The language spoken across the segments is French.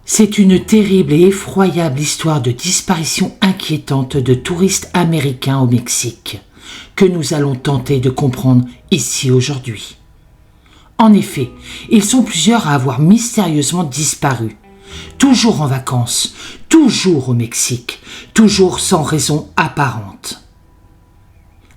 C'est une terrible et effroyable histoire de disparition inquiétante de touristes américains au Mexique que nous allons tenter de comprendre ici aujourd'hui. En effet, ils sont plusieurs à avoir mystérieusement disparu, toujours en vacances, toujours au Mexique, toujours sans raison apparente.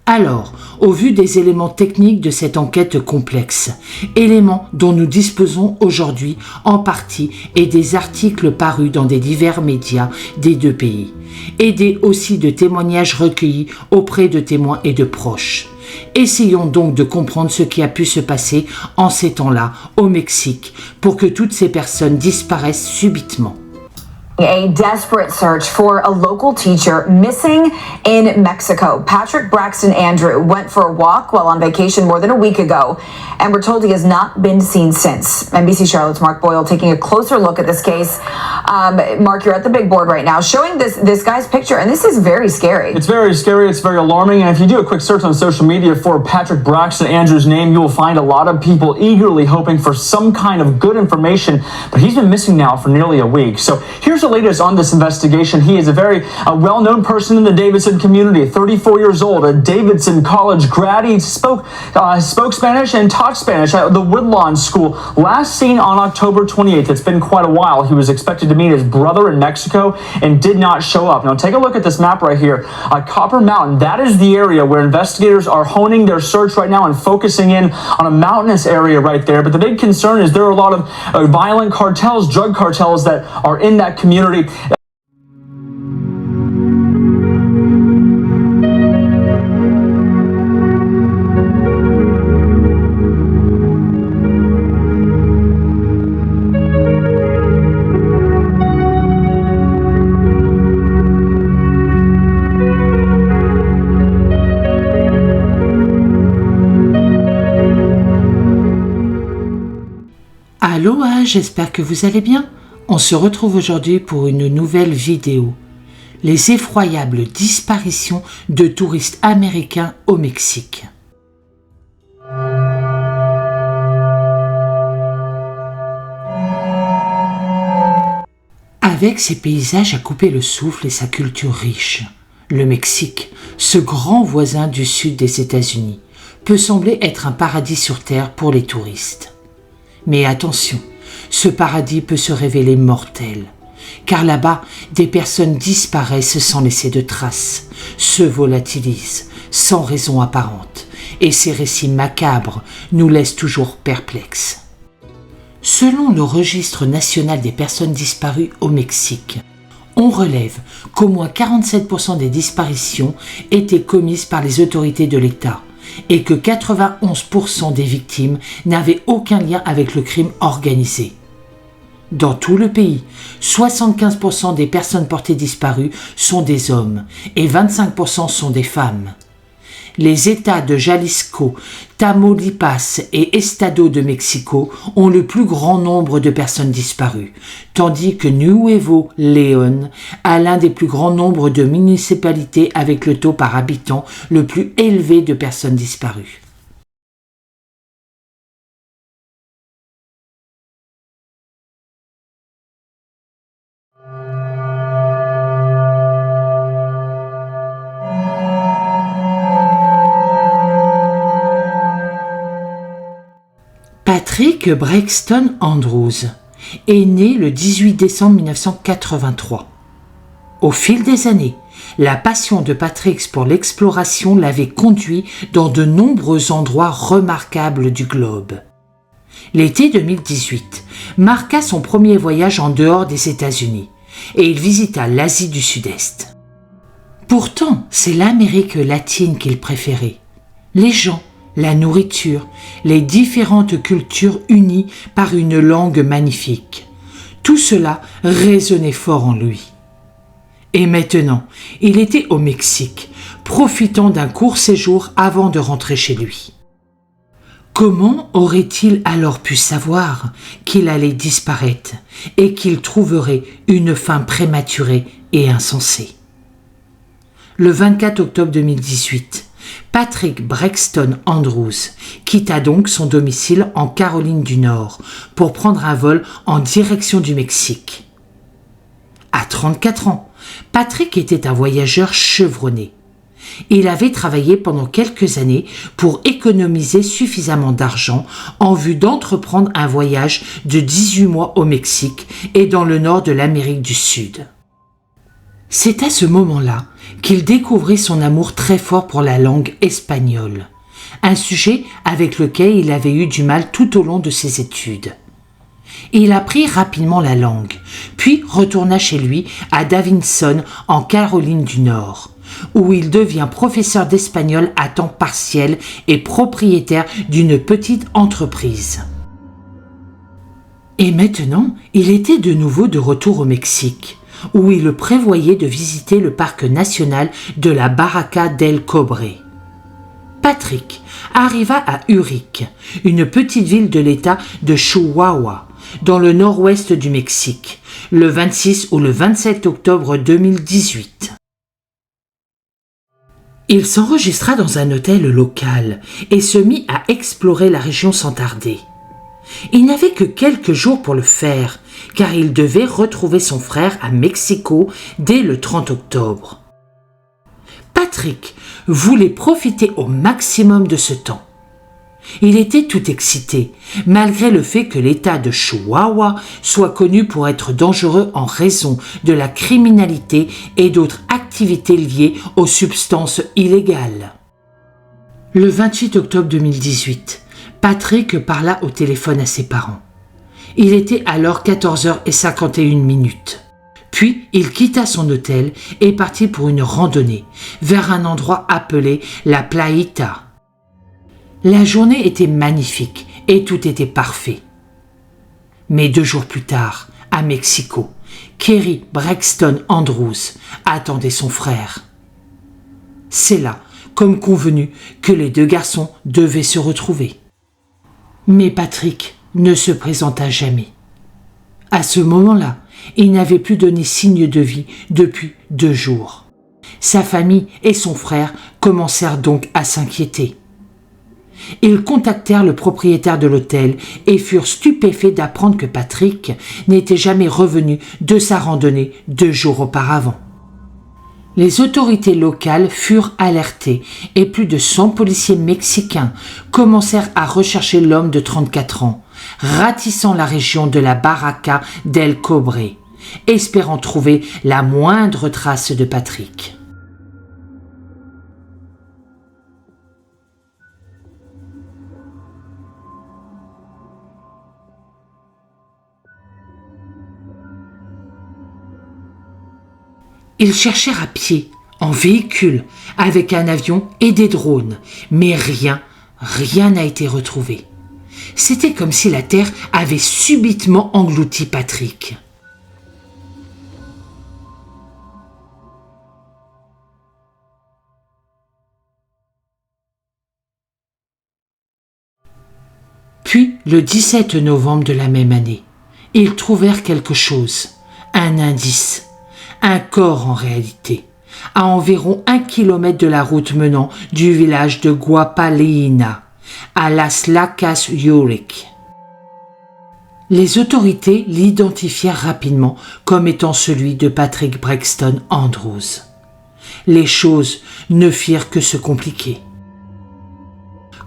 Alors, au vu des éléments techniques de cette enquête complexe, éléments dont nous disposons aujourd'hui en partie et des articles parus dans des divers médias des deux pays, aidés aussi de témoignages recueillis auprès de témoins et de proches. Essayons donc de comprendre ce qui a pu se passer en ces temps-là au Mexique pour que toutes ces personnes disparaissent subitement. A desperate search for a local teacher missing in Mexico. Patrick Braxton Andrew went for a walk while on vacation more than a week ago, and we're told he has not been seen since. NBC Charlotte's Mark Boyle taking a closer look at this case. Mark, you're at the big board right now, showing this guy's picture, and this is very scary. It's very scary, it's very alarming, and if you do a quick search on social media for Patrick Braxton Andrew's name, you will find a lot of people eagerly hoping for some kind of good information, but he's been missing now for nearly a week. So here's the latest on this investigation. He is a very well-known person in the Davidson community, 34 years old, a Davidson College grad. He spoke Spanish and taught Spanish at the Woodlawn School. Last seen on October 28th. It's been quite a while. He was expected to meet his brother in Mexico and did not show up. Now take a look at this map right here. Copper Mountain, that is the area where investigators are honing their search right now and focusing in on a mountainous area right there. But the big concern is there are a lot of violent cartels, drug cartels that are in that community. Aloha, j'espère que vous allez bien. On se retrouve aujourd'hui pour une nouvelle vidéo. Les effroyables disparitions de touristes américains au Mexique. Avec ses paysages à couper le souffle et sa culture riche, le Mexique, ce grand voisin du sud des États-Unis, peut sembler être un paradis sur terre pour les touristes. Mais attention, ce paradis peut se révéler mortel, car là-bas, des personnes disparaissent sans laisser de traces, se volatilisent sans raison apparente, et ces récits macabres nous laissent toujours perplexes. Selon le registre national des personnes disparues au Mexique, on relève qu'au moins 47% des disparitions étaient commises par les autorités de l'État, et que 91% des victimes n'avaient aucun lien avec le crime organisé. Dans tout le pays, 75% des personnes portées disparues sont des hommes et 25% sont des femmes. Les États de Jalisco, Tamaulipas et Estado de Mexico ont le plus grand nombre de personnes disparues, tandis que Nuevo León a l'un des plus grands nombres de municipalités avec le taux par habitant le plus élevé de personnes disparues. Patrick Braxton Andrews est né le 18 décembre 1983. Au fil des années, la passion de Patrick pour l'exploration l'avait conduit dans de nombreux endroits remarquables du globe. L'été 2018 marqua son premier voyage en dehors des États-Unis et il visita l'Asie du Sud-Est. Pourtant, c'est l'Amérique latine qu'il préférait. Les gens, la nourriture, les différentes cultures unies par une langue magnifique. Tout cela résonnait fort en lui. Et maintenant, il était au Mexique, profitant d'un court séjour avant de rentrer chez lui. Comment aurait-il alors pu savoir qu'il allait disparaître et qu'il trouverait une fin prématurée et insensée? Le 24 octobre 2018, Patrick Braxton Andrews quitta donc son domicile en Caroline du Nord pour prendre un vol en direction du Mexique. À 34 ans, Patrick était un voyageur chevronné. Il avait travaillé pendant quelques années pour économiser suffisamment d'argent en vue d'entreprendre un voyage de 18 mois au Mexique et dans le nord de l'Amérique du Sud. C'est à ce moment-là qu'il découvrit son amour très fort pour la langue espagnole, un sujet avec lequel il avait eu du mal tout au long de ses études. Il apprit rapidement la langue, puis retourna chez lui à Davidson, en Caroline du Nord, où il devient professeur d'espagnol à temps partiel et propriétaire d'une petite entreprise. Et maintenant, il était de nouveau de retour au Mexique, où il prévoyait de visiter le parc national de la Barranca del Cobre. Patrick arriva à Urique, une petite ville de l'État de Chihuahua, dans le nord-ouest du Mexique, le 26 ou le 27 octobre 2018. Il s'enregistra dans un hôtel local et se mit à explorer la région sans tarder. Il n'avait que quelques jours pour le faire, car il devait retrouver son frère à Mexico dès le 30 octobre. Patrick voulait profiter au maximum de ce temps. Il était tout excité, malgré le fait que l'État de Chihuahua soit connu pour être dangereux en raison de la criminalité et d'autres activités liées aux substances illégales. Le 28 octobre 2018, Patrick parla au téléphone à ses parents. Il était alors 14h51. Puis il quitta son hôtel et partit pour une randonnée vers un endroit appelé la Playita. La journée était magnifique et tout était parfait. Mais 2 jours plus tard, à Mexico, Kerry Braxton Andrews attendait son frère. C'est là, comme convenu, que les 2 garçons devaient se retrouver. Mais Patrick ne se présenta jamais. À ce moment-là, il n'avait plus donné signe de vie depuis 2 jours. Sa famille et son frère commencèrent donc à s'inquiéter. Ils contactèrent le propriétaire de l'hôtel et furent stupéfaits d'apprendre que Patrick n'était jamais revenu de sa randonnée 2 jours auparavant. Les autorités locales furent alertées et plus de 100 policiers mexicains commencèrent à rechercher l'homme de 34 ans, ratissant la région de la Barranca del Cobre, espérant trouver la moindre trace de Patrick. Ils cherchèrent à pied, en véhicule, avec un avion et des drones, mais rien n'a été retrouvé. C'était comme si la terre avait subitement englouti Patrick. Puis, le 17 novembre de la même année, ils trouvèrent quelque chose, un indice. Un corps en réalité, à environ 1 kilomètre de la route menant du village de Guapaleina à Las Lacas Urique. Les autorités l'identifièrent rapidement comme étant celui de Patrick Braxton Andrews. Les choses ne firent que se compliquer.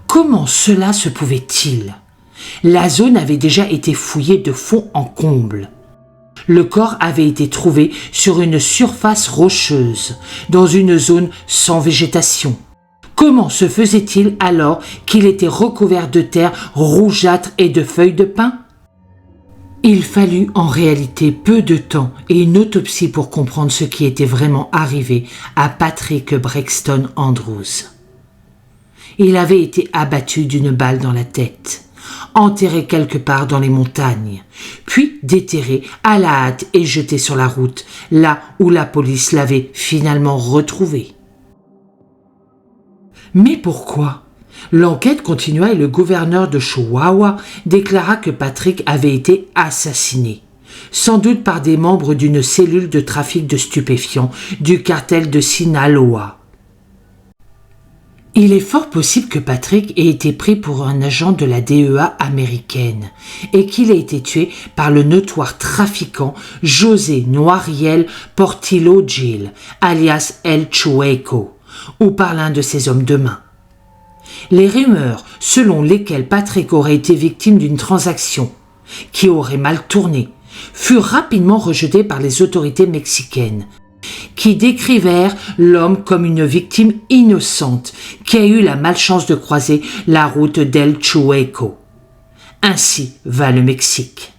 Comment cela se pouvait-il ? La zone avait déjà été fouillée de fond en comble. Le corps avait été trouvé sur une surface rocheuse, dans une zone sans végétation. Comment se faisait-il alors qu'il était recouvert de terre rougeâtre et de feuilles de pin ? Il fallut en réalité peu de temps et une autopsie pour comprendre ce qui était vraiment arrivé à Patrick Braxton Andrews. Il avait été abattu d'une balle dans la tête, enterré quelque part dans les montagnes, puis déterré à la hâte et jeté sur la route, là où la police l'avait finalement retrouvé. Mais pourquoi ? L'enquête continua et le gouverneur de Chihuahua déclara que Patrick avait été assassiné, sans doute par des membres d'une cellule de trafic de stupéfiants du cartel de Sinaloa. Il est fort possible que Patrick ait été pris pour un agent de la DEA américaine et qu'il ait été tué par le notoire trafiquant José Noiriel Portillo Gil, alias El Chueco, ou par l'un de ses hommes de main. Les rumeurs selon lesquelles Patrick aurait été victime d'une transaction qui aurait mal tourné furent rapidement rejetées par les autorités mexicaines, qui décrivèrent l'homme comme une victime innocente qui a eu la malchance de croiser la route d'El Chueco. Ainsi va le Mexique.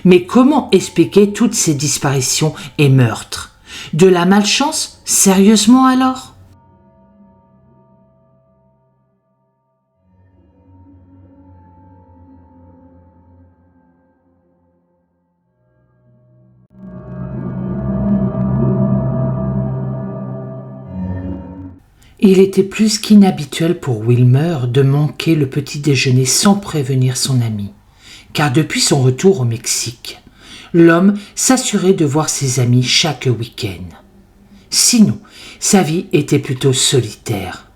Mais comment expliquer toutes ces disparitions et meurtres? De la malchance, sérieusement alors? Il était plus qu'inhabituel pour Wilmer de manquer le petit déjeuner sans prévenir son ami, car depuis son retour au Mexique, l'homme s'assurait de voir ses amis chaque week-end. Sinon, sa vie était plutôt solitaire.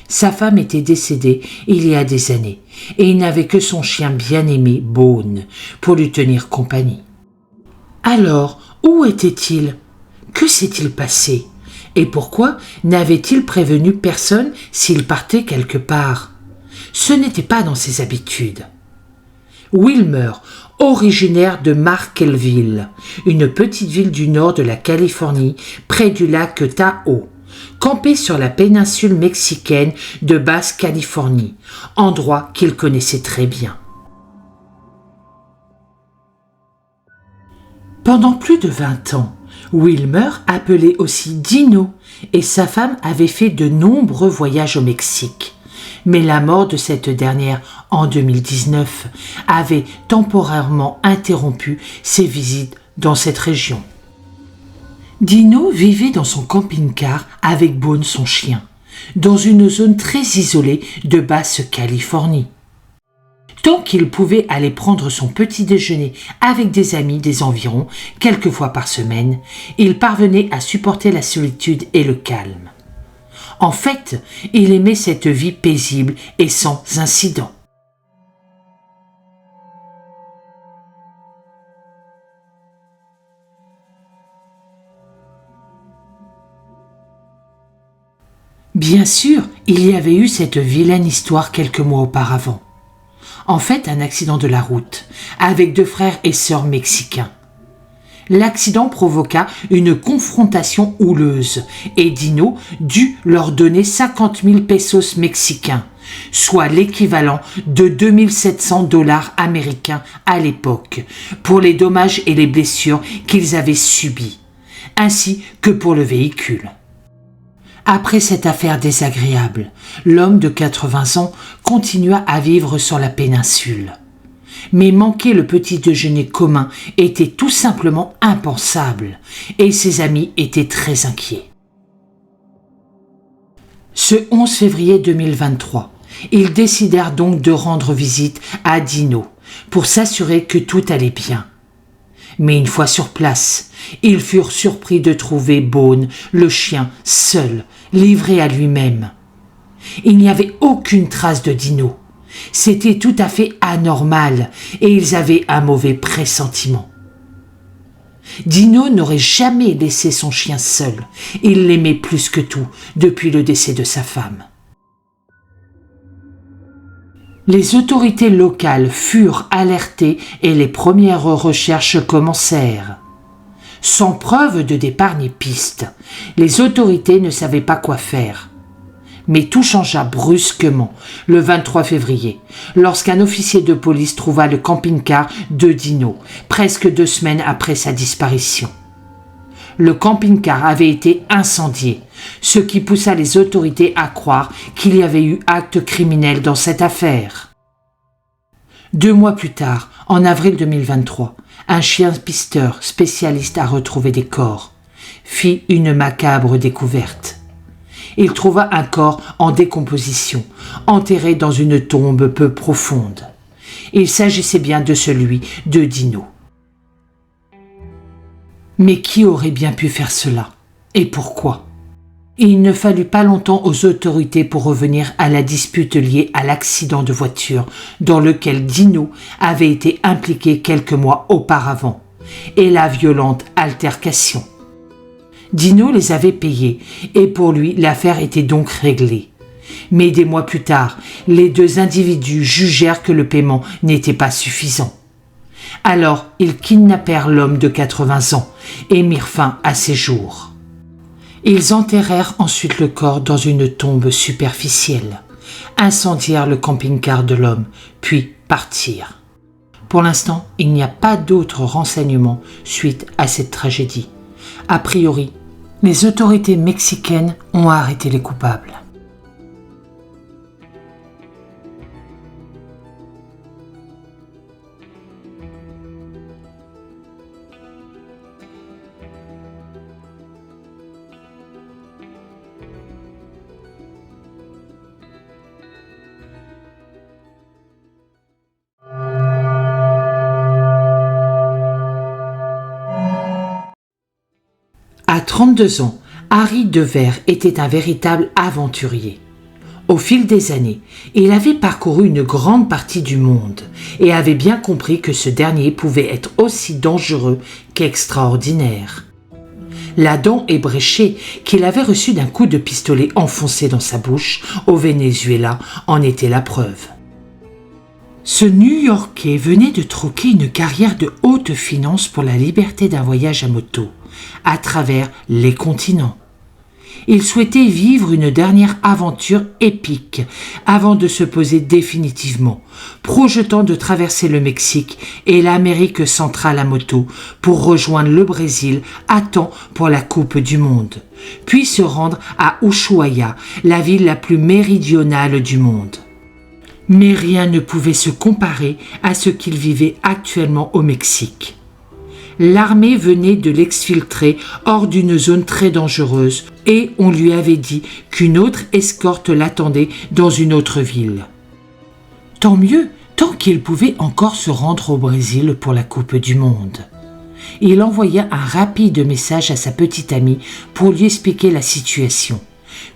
Sa femme était décédée il y a des années et il n'avait que son chien bien-aimé, Bone, pour lui tenir compagnie. Alors, où était-il? Que s'est-il passé? Et pourquoi n'avait-il prévenu personne s'il partait quelque part? Ce n'était pas dans ses habitudes. Wilmer, originaire de Markelville, une petite ville du nord de la Californie, près du lac Tahoe, campait sur la péninsule mexicaine de Basse-Californie, endroit qu'il connaissait très bien. Pendant plus de 20 ans, Wilmer, appelé aussi Dino, et sa femme avaient fait de nombreux voyages au Mexique. Mais la mort de cette dernière en 2019 avait temporairement interrompu ses visites dans cette région. Dino vivait dans son camping-car avec Bone, son chien, dans une zone très isolée de Basse-Californie. Tant qu'il pouvait aller prendre son petit déjeuner avec des amis des environs, quelques fois par semaine, il parvenait à supporter la solitude et le calme. En fait, il aimait cette vie paisible et sans incident. Bien sûr, il y avait eu cette vilaine histoire quelques mois auparavant. En fait, un accident de la route, avec 2 frères et sœurs mexicains. L'accident provoqua une confrontation houleuse et Dino dut leur donner 50 000 pesos mexicains, soit l'équivalent de 2 700 $ américains à l'époque, pour les dommages et les blessures qu'ils avaient subis, ainsi que pour le véhicule. Après cette affaire désagréable, l'homme de 80 ans continua à vivre sur la péninsule. Mais manquer le petit déjeuner commun était tout simplement impensable, et ses amis étaient très inquiets. Ce 11 février 2023, ils décidèrent donc de rendre visite à Dino pour s'assurer que tout allait bien. Mais une fois sur place, ils furent surpris de trouver Bone, le chien, seul, livré à lui-même. Il n'y avait aucune trace de Dino. C'était tout à fait anormal et ils avaient un mauvais pressentiment. Dino n'aurait jamais laissé son chien seul. Il l'aimait plus que tout depuis le décès de sa femme. Les autorités locales furent alertées et les premières recherches commencèrent. Sans preuve de départ ni piste, les autorités ne savaient pas quoi faire. Mais tout changea brusquement le 23 février, lorsqu'un officier de police trouva le camping-car de Dino, presque 2 semaines après sa disparition. Le camping-car avait été incendié, ce qui poussa les autorités à croire qu'il y avait eu acte criminel dans cette affaire. 2 mois plus tard, en avril 2023, un chien pisteur spécialiste à retrouver des corps fit une macabre découverte. Il trouva un corps en décomposition, enterré dans une tombe peu profonde. Il s'agissait bien de celui de Dino. Mais qui aurait bien pu faire cela? Et pourquoi? Il ne fallut pas longtemps aux autorités pour revenir à la dispute liée à l'accident de voiture dans lequel Dino avait été impliqué quelques mois auparavant et la violente altercation. Dino les avait payés et pour lui l'affaire était donc réglée. Mais des mois plus tard, les deux individus jugèrent que le paiement n'était pas suffisant. Alors ils kidnappèrent l'homme de 80 ans et mirent fin à ses jours. Ils enterrèrent ensuite le corps dans une tombe superficielle, incendièrent le camping-car de l'homme, puis partirent. Pour l'instant, il n'y a pas d'autres renseignements suite à cette tragédie. A priori, les autorités mexicaines ont arrêté les coupables. À 32 ans, Harry Devers était un véritable aventurier. Au fil des années, il avait parcouru une grande partie du monde et avait bien compris que ce dernier pouvait être aussi dangereux qu'extraordinaire. La dent ébréchée qu'il avait reçue d'un coup de pistolet enfoncé dans sa bouche au Venezuela en était la preuve. Ce New-Yorkais venait de troquer une carrière de haute finance pour la liberté d'un voyage à moto à travers les continents. Il souhaitait vivre une dernière aventure épique avant de se poser définitivement, projetant de traverser le Mexique et l'Amérique centrale à moto pour rejoindre le Brésil à temps pour la Coupe du Monde, puis se rendre à Ushuaia, la ville la plus méridionale du monde. Mais rien ne pouvait se comparer à ce qu'il vivait actuellement au Mexique. L'armée venait de l'exfiltrer hors d'une zone très dangereuse et on lui avait dit qu'une autre escorte l'attendait dans une autre ville. Tant mieux, tant qu'il pouvait encore se rendre au Brésil pour la Coupe du Monde. Il envoya un rapide message à sa petite amie pour lui expliquer la situation,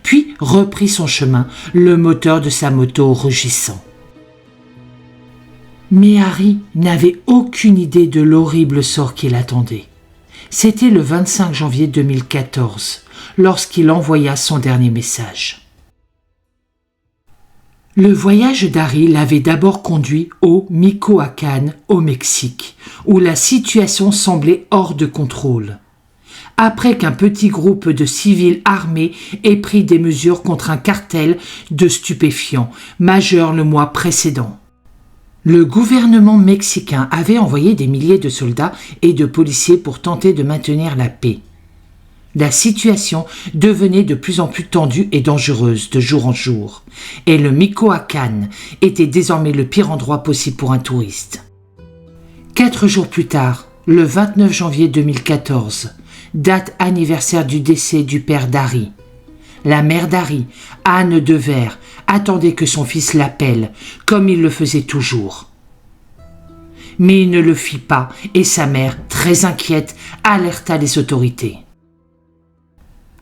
puis reprit son chemin, le moteur de sa moto rugissant. Mais Harry n'avait aucune idée de l'horrible sort qui l'attendait. C'était le 25 janvier 2014, lorsqu'il envoya son dernier message. Le voyage d'Harry l'avait d'abord conduit au Michoacán, au Mexique, où la situation semblait hors de contrôle. Après qu'un petit groupe de civils armés ait pris des mesures contre un cartel de stupéfiants majeur le mois précédent. Le gouvernement mexicain avait envoyé des milliers de soldats et de policiers pour tenter de maintenir la paix. La situation devenait de plus en plus tendue et dangereuse de jour en jour, et le Michoacán était désormais le pire endroit possible pour un touriste. 4 jours plus tard, le 29 janvier 2014, date anniversaire du décès du père d'Harry. La mère d'Harry, Anne Devers, attendait que son fils l'appelle, comme il le faisait toujours. Mais il ne le fit pas et sa mère, très inquiète, alerta les autorités.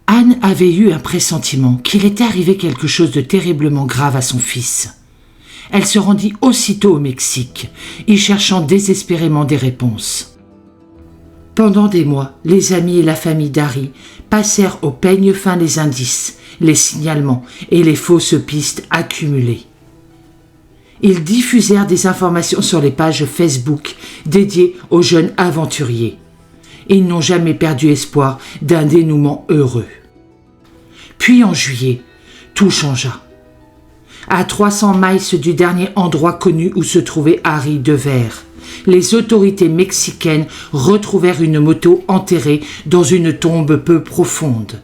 Anne avait eu un pressentiment qu'il était arrivé quelque chose de terriblement grave à son fils. Elle se rendit aussitôt au Mexique, y cherchant désespérément des réponses. Pendant des mois, les amis et la famille d'Harry passèrent au peigne fin les indices, les signalements et les fausses pistes accumulées. Ils diffusèrent des informations sur les pages Facebook dédiées aux jeunes aventuriers. Ils n'ont jamais perdu espoir d'un dénouement heureux. Puis en juillet, tout changea. À 300 miles du dernier endroit connu où se trouvait Harry Devers, les autorités mexicaines retrouvèrent une moto enterrée dans une tombe peu profonde.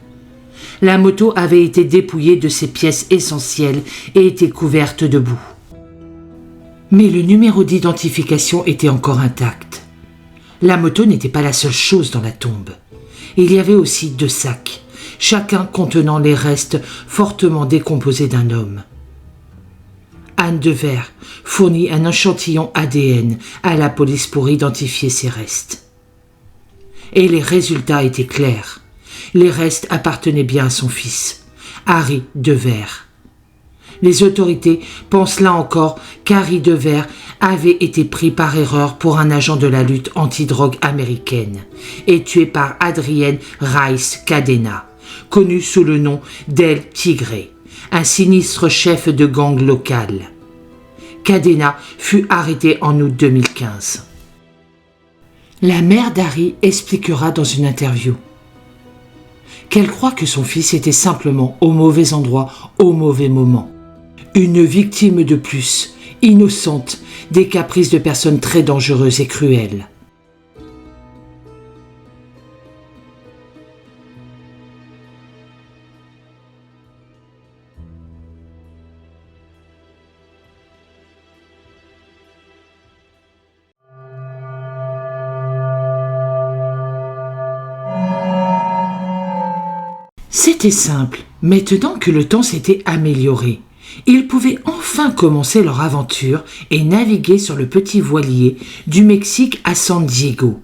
La moto avait été dépouillée de ses pièces essentielles et était couverte de boue. Mais le numéro d'identification était encore intact. La moto n'était pas la seule chose dans la tombe. Il y avait aussi 2 sacs, chacun contenant les restes fortement décomposés d'un homme. Anne Devers fournit un échantillon ADN à la police pour identifier ces restes. Et les résultats étaient clairs. Les restes appartenaient bien à son fils, Harry Devers. Les autorités pensent là encore qu'Harry Devers avait été pris par erreur pour un agent de la lutte antidrogue américaine et tué par Adrienne Rice Cadena, connu sous le nom d'El Tigre, un sinistre chef de gang local. Cadena fut arrêté en août 2015. La mère d'Harry expliquera dans une interview qu'elle croit que son fils était simplement au mauvais endroit, au mauvais moment. Une victime de plus, innocente, des caprices de personnes très dangereuses et cruelles. C'était simple, maintenant que le temps s'était amélioré. Ils pouvaient enfin commencer leur aventure et naviguer sur le petit voilier du Mexique à San Diego.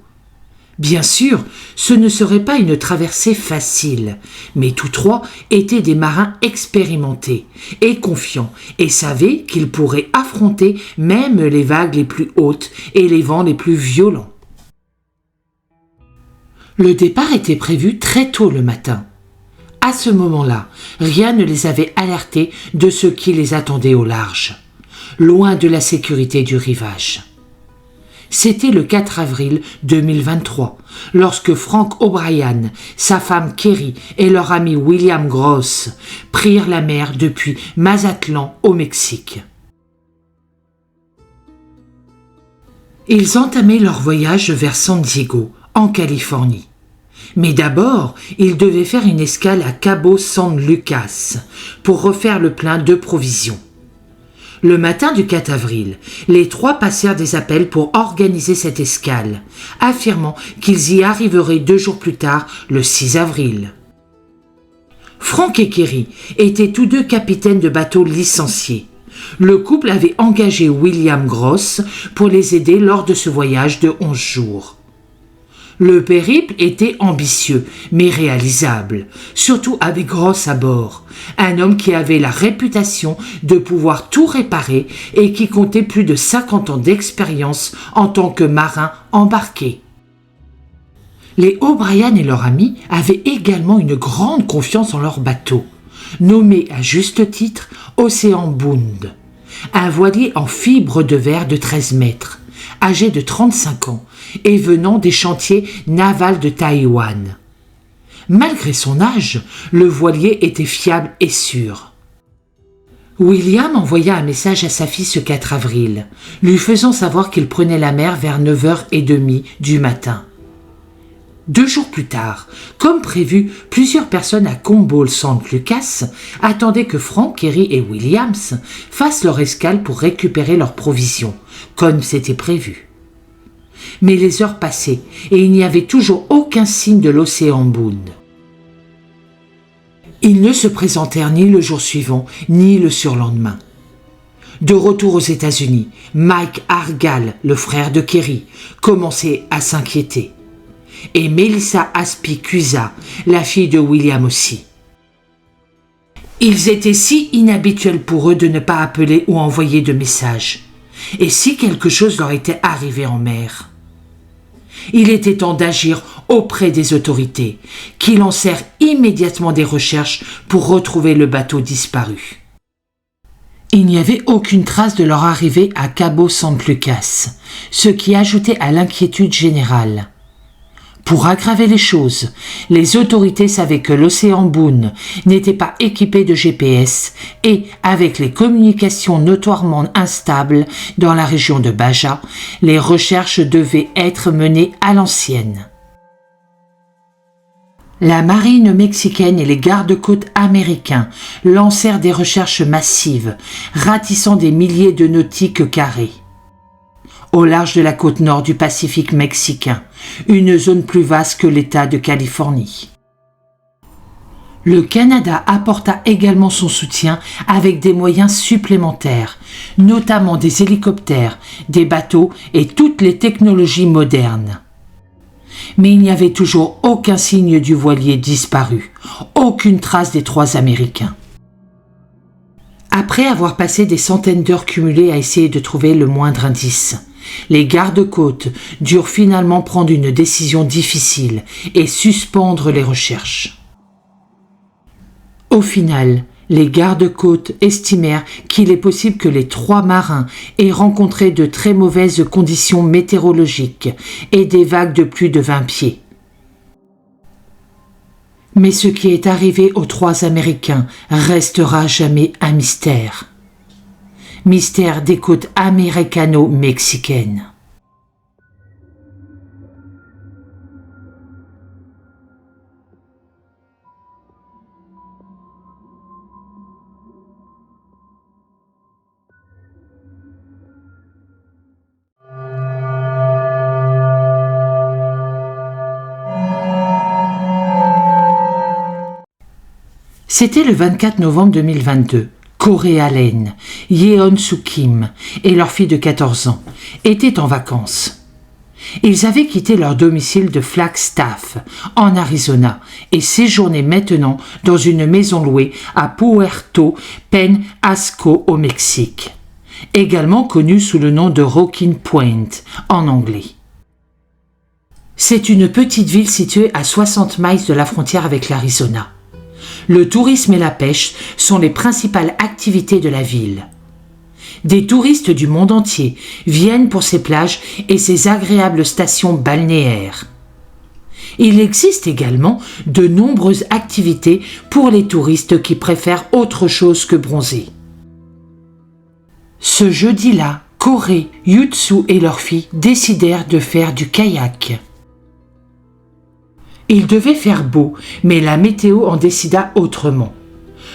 Bien sûr, ce ne serait pas une traversée facile, mais tous trois étaient des marins expérimentés et confiants et savaient qu'ils pourraient affronter même les vagues les plus hautes et les vents les plus violents. Le départ était prévu très tôt le matin. À ce moment-là, rien ne les avait alertés de ce qui les attendait au large, loin de la sécurité du rivage. C'était le 4 avril 2023, lorsque Frank O'Brien, sa femme Kerry et leur ami William Gross prirent la mer depuis Mazatlan au Mexique. Ils entamaient leur voyage vers San Diego, en Californie. Mais d'abord, ils devaient faire une escale à Cabo San Lucas pour refaire le plein de provisions. Le matin du 4 avril, les trois passèrent des appels pour organiser cette escale, affirmant qu'ils y arriveraient 2 jours plus tard, le 6 avril. Frank et Kerry étaient tous deux capitaines de bateaux licenciés. Le couple avait engagé William Gross pour les aider lors de ce voyage de 11 jours. Le périple était ambitieux, mais réalisable, surtout avec Gross à bord, un homme qui avait la réputation de pouvoir tout réparer et qui comptait plus de 50 ans d'expérience en tant que marin embarqué. Les O'Brien et leurs amis avaient également une grande confiance en leur bateau, nommé à juste titre Ocean Bund, un voilier en fibre de verre de 13 mètres, âgé de 35 ans et venant des chantiers navals de Taïwan. Malgré son âge, le voilier était fiable et sûr. William envoya un message à sa fille ce 4 avril, lui faisant savoir qu'il prenait la mer vers 9h30 du matin. 2 jours plus tard, comme prévu, plusieurs personnes à Cabo San Lucas attendaient que Frank, Kerry et Williams fassent leur escale pour récupérer leurs provisions, comme c'était prévu. Mais les heures passaient et il n'y avait toujours aucun signe de l'Ocean Bund. Ils ne se présentèrent ni le jour suivant, ni le surlendemain. De retour aux États-Unis, Mike Argal, le frère de Kerry, commençait à s'inquiéter. Et Melissa Aspicusa, la fille de William aussi. Ils étaient si inhabituels pour eux de ne pas appeler ou envoyer de messages. Et si quelque chose leur était arrivé en mer? Il était temps d'agir auprès des autorités, qui lancèrent immédiatement des recherches pour retrouver le bateau disparu. Il n'y avait aucune trace de leur arrivée à Cabo San Lucas, ce qui ajoutait à l'inquiétude générale. Pour aggraver les choses, les autorités savaient que l'Ocean Bund n'était pas équipé de GPS et, avec les communications notoirement instables dans la région de Baja, les recherches devaient être menées à l'ancienne. La marine mexicaine et les gardes-côtes américains lancèrent des recherches massives, ratissant des milliers de nautiques carrés. Au large de la côte nord du Pacifique mexicain, une zone plus vaste que l'État de Californie. Le Canada apporta également son soutien avec des moyens supplémentaires, notamment des hélicoptères, des bateaux et toutes les technologies modernes. Mais il n'y avait toujours aucun signe du voilier disparu, aucune trace des 3 Américains. Après avoir passé des centaines d'heures cumulées à essayer de trouver le moindre indice, les gardes-côtes durent finalement prendre une décision difficile et suspendre les recherches. Au final, les gardes-côtes estimèrent qu'il est possible que les 3 marins aient rencontré de très mauvaises conditions météorologiques et des vagues de plus de 20 pieds. Mais ce qui est arrivé aux 3 Américains restera jamais un mystère. Mystère des côtes américano-mexicaines. C'était le 24 novembre 2022. Corey Allen, Yeon-Soo Kim et leur fille de 14 ans étaient en vacances. Ils avaient quitté leur domicile de Flagstaff, en Arizona, et séjournaient maintenant dans une maison louée à Puerto Penasco au Mexique, également connue sous le nom de Rocking Point en anglais. C'est une petite ville située à 60 miles de la frontière avec l'Arizona. Le tourisme et la pêche sont les principales activités de la ville. Des touristes du monde entier viennent pour ces plages et ces agréables stations balnéaires. Il existe également de nombreuses activités pour les touristes qui préfèrent autre chose que bronzer. Ce jeudi-là, Corey, Yeon-Soo et leur fille décidèrent de faire du kayak. Il devait faire beau, mais la météo en décida autrement.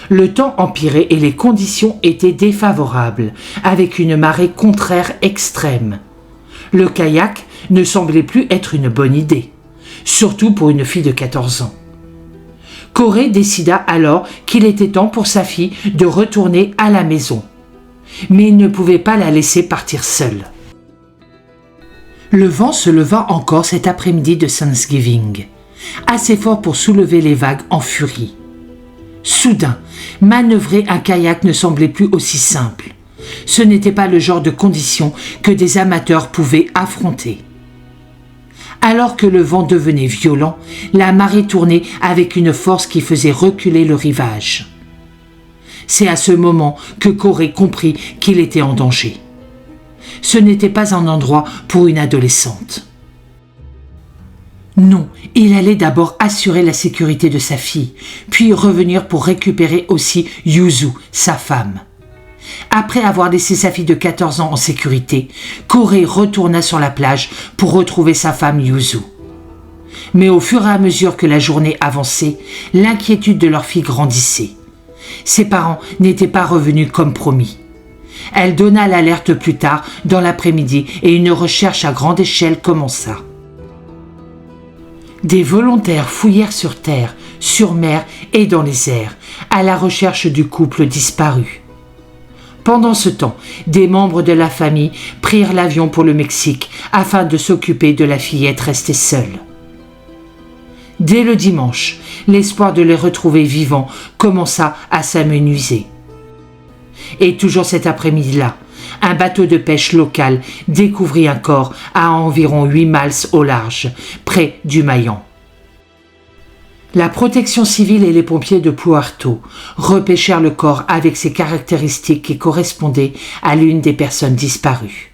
Le temps empirait et les conditions étaient défavorables, avec une marée contraire extrême. Le kayak ne semblait plus être une bonne idée, surtout pour une fille de 14 ans. Corey décida alors qu'il était temps pour sa fille de retourner à la maison. Mais il ne pouvait pas la laisser partir seule. Le vent se leva encore cet après-midi de Thanksgiving, assez fort pour soulever les vagues en furie. Soudain, manœuvrer un kayak ne semblait plus aussi simple. Ce n'était pas le genre de conditions que des amateurs pouvaient affronter. Alors que le vent devenait violent, la marée tournait avec une force qui faisait reculer le rivage. C'est à ce moment que Corey comprit qu'il était en danger. Ce n'était pas un endroit pour une adolescente. Non, il allait d'abord assurer la sécurité de sa fille, puis revenir pour récupérer aussi Yuzu, sa femme. Après avoir laissé sa fille de 14 ans en sécurité, Corey retourna sur la plage pour retrouver sa femme Yuzu. Mais au fur et à mesure que la journée avançait, l'inquiétude de leur fille grandissait. Ses parents n'étaient pas revenus comme promis. Elle donna l'alerte plus tard dans l'après-midi et une recherche à grande échelle commença. Des volontaires fouillèrent sur terre, sur mer et dans les airs, à la recherche du couple disparu. Pendant ce temps, des membres de la famille prirent l'avion pour le Mexique afin de s'occuper de la fillette restée seule. Dès le dimanche, l'espoir de les retrouver vivants commença à s'amenuiser. Et toujours cet après-midi-là, un bateau de pêche local découvrit un corps à environ 8 miles au large, près du Mayan. La protection civile et les pompiers de Puerto repêchèrent le corps avec ses caractéristiques qui correspondaient à l'une des personnes disparues.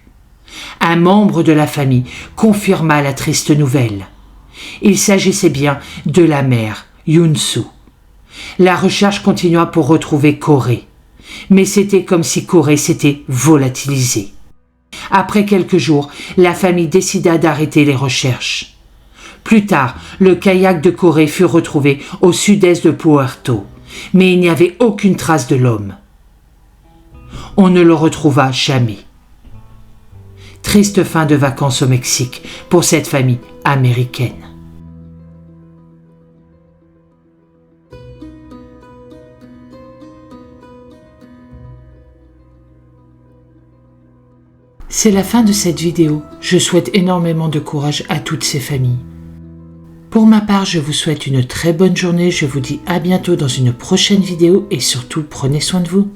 Un membre de la famille confirma la triste nouvelle. Il s'agissait bien de la mère, Yeon-Soo. La recherche continua pour retrouver Corey. Mais c'était comme si Corey s'était volatilisé. Après quelques jours, la famille décida d'arrêter les recherches. Plus tard, le kayak de Corey fut retrouvé au sud-est de Puerto, mais il n'y avait aucune trace de l'homme. On ne le retrouva jamais. Triste fin de vacances au Mexique pour cette famille américaine. C'est la fin de cette vidéo. Je souhaite énormément de courage à toutes ces familles. Pour ma part, je vous souhaite une très bonne journée, je vous dis à bientôt dans une prochaine vidéo et surtout prenez soin de vous.